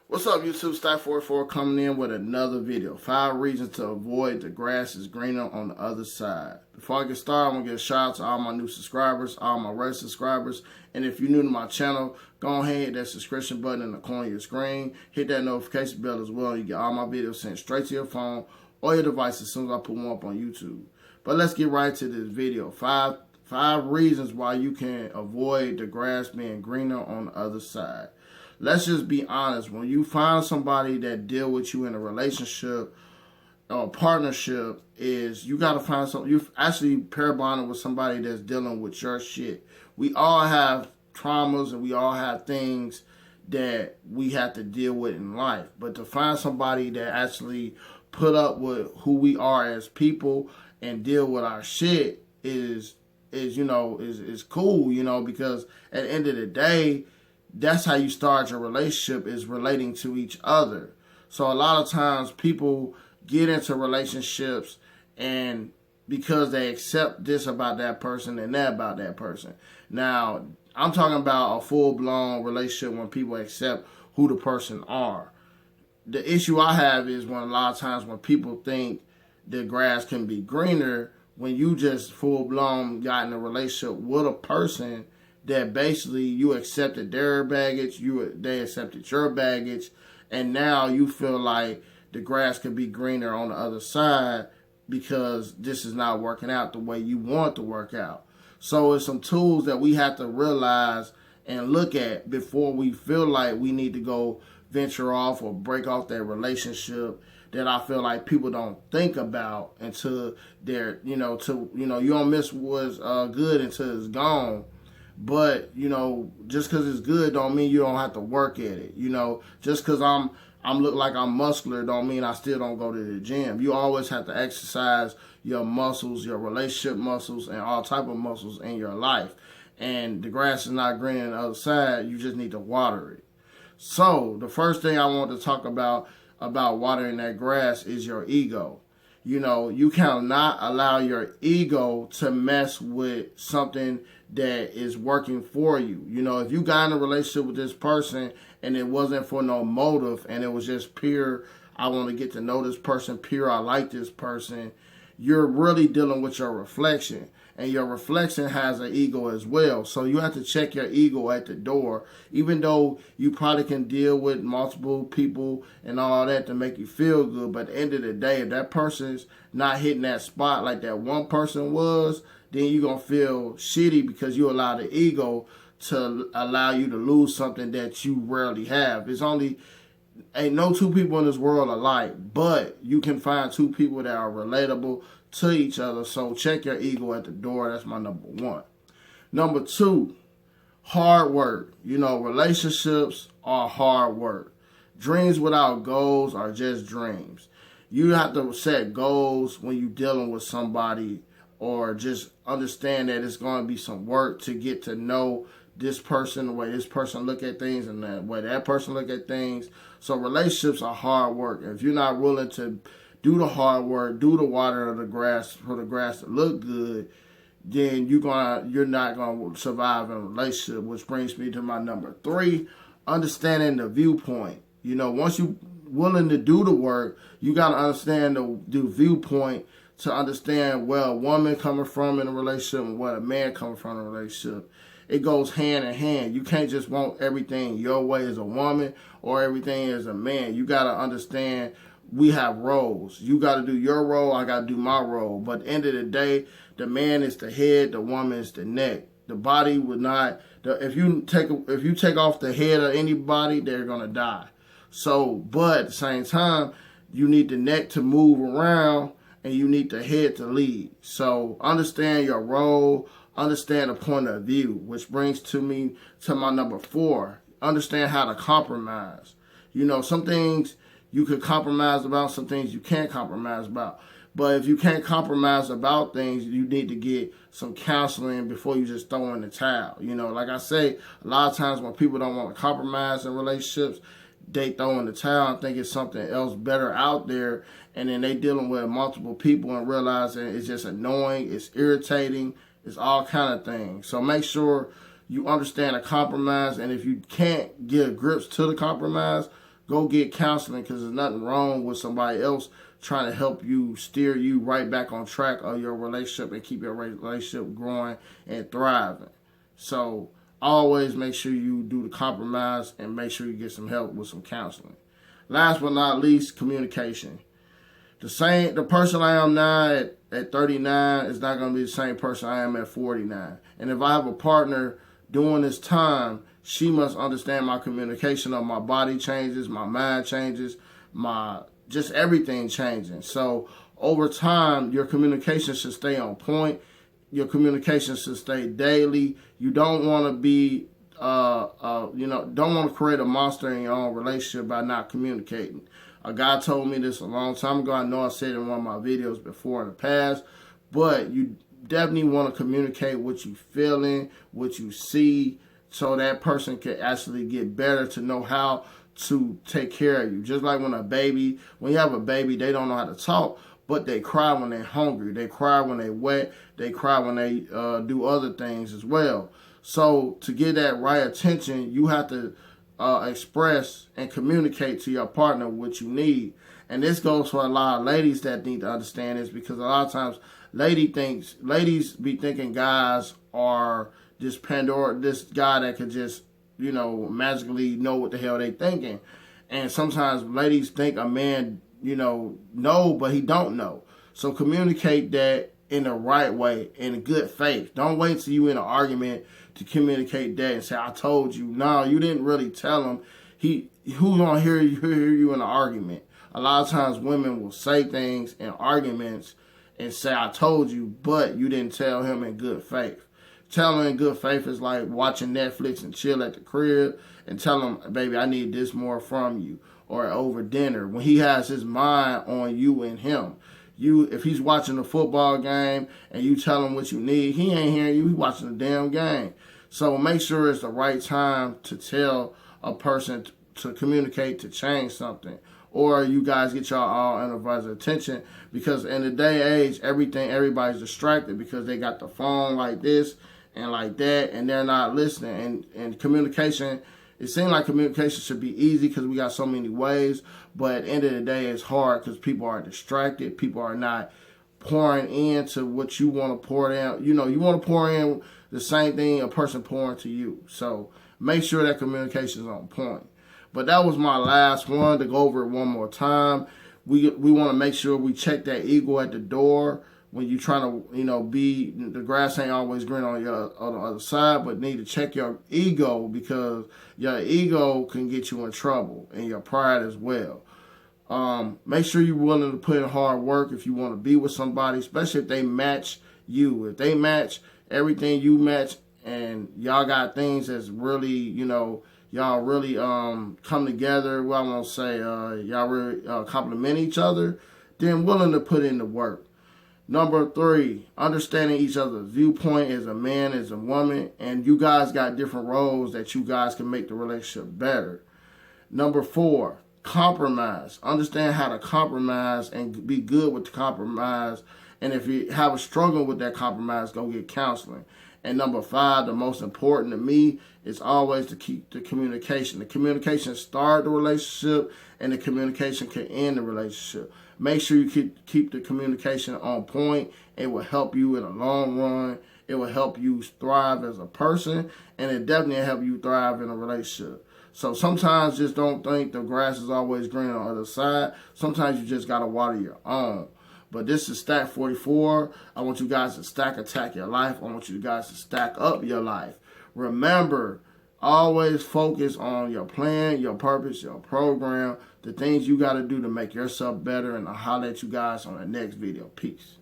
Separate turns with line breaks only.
What's up, YouTube? Stack44 coming in with another video. 5 reasons to avoid the grass is greener on the other side. Before I get started, I'm going to give a shout out to all my new subscribers, all my red subscribers. And if you're new to my channel, go ahead and hit that subscription button in the corner of your screen. Hit that notification bell as well. You get all my videos sent straight to your phone or your device as soon as I put one up on YouTube. But let's get right to this video. Five reasons why you can avoid the grass being greener on the other side. Let's just be honest. When you find somebody that deal with you in a relationship or partnership, is you got to find something. You actually pair bonding with somebody that's dealing with your shit. We all have traumas and we all have things that we have to deal with in life. But to find somebody that actually put up with who we are as people and deal with our shit is cool, because at the end of the day, that's how you start your relationship, is relating to each other. So a lot of times people get into relationships and because they accept this about that person and that about that person. Now, I'm talking about a full-blown relationship when people accept who the person are. The issue I have is when a lot of times when people think the grass can be greener, when you just full-blown got in a relationship with a person that basically you accepted their baggage, they accepted your baggage, and now you feel like the grass could be greener on the other side because this is not working out the way you want to work out. So it's some tools that we have to realize and look at before we feel like we need to go venture off or break off that relationship, that I feel like people don't think about until they're, you don't miss what's good until it's gone. But, just because it's good don't mean you don't have to work at it. Just because I'm look like I'm muscular don't mean I still don't go to the gym. You always have to exercise your muscles, your relationship muscles, and all type of muscles in your life. And the grass is not green on the other side. You just need to water it. So the first thing I want to talk about watering that grass is your ego. You cannot allow your ego to mess with something that is working for you. If you got in a relationship with this person and it wasn't for no motive and it was just pure, I want to get to know this person, pure, I like this person, you're really dealing with your reflection. And your reflection has an ego as well. So you have to check your ego at the door. Even though you probably can deal with multiple people and all that to make you feel good. But at the end of the day, if that person's not hitting that spot like that one person was, then you're going to feel shitty because you allow the ego to allow you to lose something that you rarely have. Ain't no two people in this world alike, but you can find two people that are relatable to each other. So check your ego at the door. That's my number one. Number two, hard work. Relationships are hard work. Dreams without goals are just dreams. You have to set goals when you're dealing with somebody, or just understand that it's going to be some work to get to know this person, the way this person look at things and the way that person look at things. So relationships are hard work. If you're not willing to do the hard work, do the water of the grass for the grass to look good, then you're not gonna survive in a relationship. Which brings me to my number three, understanding the viewpoint. Once you're willing to do the work, you gotta understand the viewpoint to understand where a woman coming from in a relationship and where a man coming from in a relationship. It goes hand in hand. You can't just want everything your way as a woman or everything as a man. You got to understand we have roles. You got to do your role. I got to do my role. But at the end of the day, the man is the head. The woman is the neck. The body would not. If you take off the head of anybody, they're gonna die. So, but at the same time, you need the neck to move around and you need the head to lead. So understand your role. Understand the point of view, which brings me to my number four. Understand how to compromise. Some things you could compromise about, some things you can't compromise about. But if you can't compromise about things, you need to get some counseling before you just throw in the towel. Like I say, a lot of times when people don't want to compromise in relationships, they throw in the towel and think it's something else better out there. And then they dealing with multiple people and realizing it's just annoying, it's irritating, it's all kind of things. So make sure you understand a compromise. And if you can't get grips to the compromise, go get counseling, because there's nothing wrong with somebody else trying to help you steer you right back on track of your relationship and keep your relationship growing and thriving. So always make sure you do the compromise and make sure you get some help with some counseling. Last but not least, communication. The person I am now at 39 is not going to be the same person I am at 49. And if I have a partner during this time, she must understand my communication of my body changes, my mind changes, my just everything changing. So over time, your communication should stay on point. Your communication should stay daily. You don't want to be, don't want to create a monster in your own relationship by not communicating. A guy told me this a long time ago. I know I said it in one of my videos before in the past, but you definitely want to communicate what you feeling, what you see, so that person can actually get better to know how to take care of you. Just like when you have a baby, they don't know how to talk, but they cry when they're hungry. They cry when they're wet. They cry when they do other things as well. So to get that right attention, you have to express and communicate to your partner what you need. And this goes for a lot of ladies that need to understand this, because a lot of times ladies be thinking guys are this guy that could just, magically know what the hell they thinking. And sometimes ladies think a man, know, but he don't know. So communicate that in the right way, in good faith. Don't wait till you in an argument to communicate that and say, I told you. No, you didn't really tell him. Who's gonna hear you in an argument? A lot of times women will say things in arguments and say, I told you, but you didn't tell him in good faith. Telling in good faith is like watching Netflix and chill at the crib and tell him, baby, I need this more from you, or over dinner, when he has his mind on you and him. If he's watching a football game and you tell him what you need, he ain't hearing you. He's watching the damn game. So make sure it's the right time to tell a person to communicate, to change something. Or you guys get y'all all undivided attention, because in the day and age, everybody's distracted because they got the phone like this and like that, and they're not listening. And communication, it seems like communication should be easy because we got so many ways, but at the end of the day, it's hard because people are distracted. People are not pouring into what you want to pour down. You want to pour in the same thing a person pouring to you. So make sure that communication is on point. But that was my last one, to go over it one more time. We want to make sure we check that ego at the door. When you're trying to, the grass ain't always green on the other side, but need to check your ego, because your ego can get you in trouble, and your pride as well. Make sure you're willing to put in hard work if you want to be with somebody, especially if they match you. If they match everything you match, and y'all got things that's really, y'all really come together. Well, I won't say y'all really complement each other, then willing to put in the work. Number 3, understanding each other's viewpoint as a man, as a woman, and you guys got different roles that you guys can make the relationship better. Number 4, compromise. Understand how to compromise and be good with the compromise. And if you have a struggle with that compromise, go get counseling. And number 5, the most important to me, is always to keep the communication. The communication start the relationship, and the communication can end the relationship. Make sure you keep the communication on point. It will help you in the long run. It will help you thrive as a person, and it definitely will help you thrive in a relationship. So sometimes just don't think the grass is always green on the other side. Sometimes you just got to water your own. But this is Stack 44. I want you guys to stack attack your life. I want you guys to stack up your life. Remember, always focus on your plan, your purpose, your program, the things you got to do to make yourself better, and I'll holler at you guys on the next video. Peace.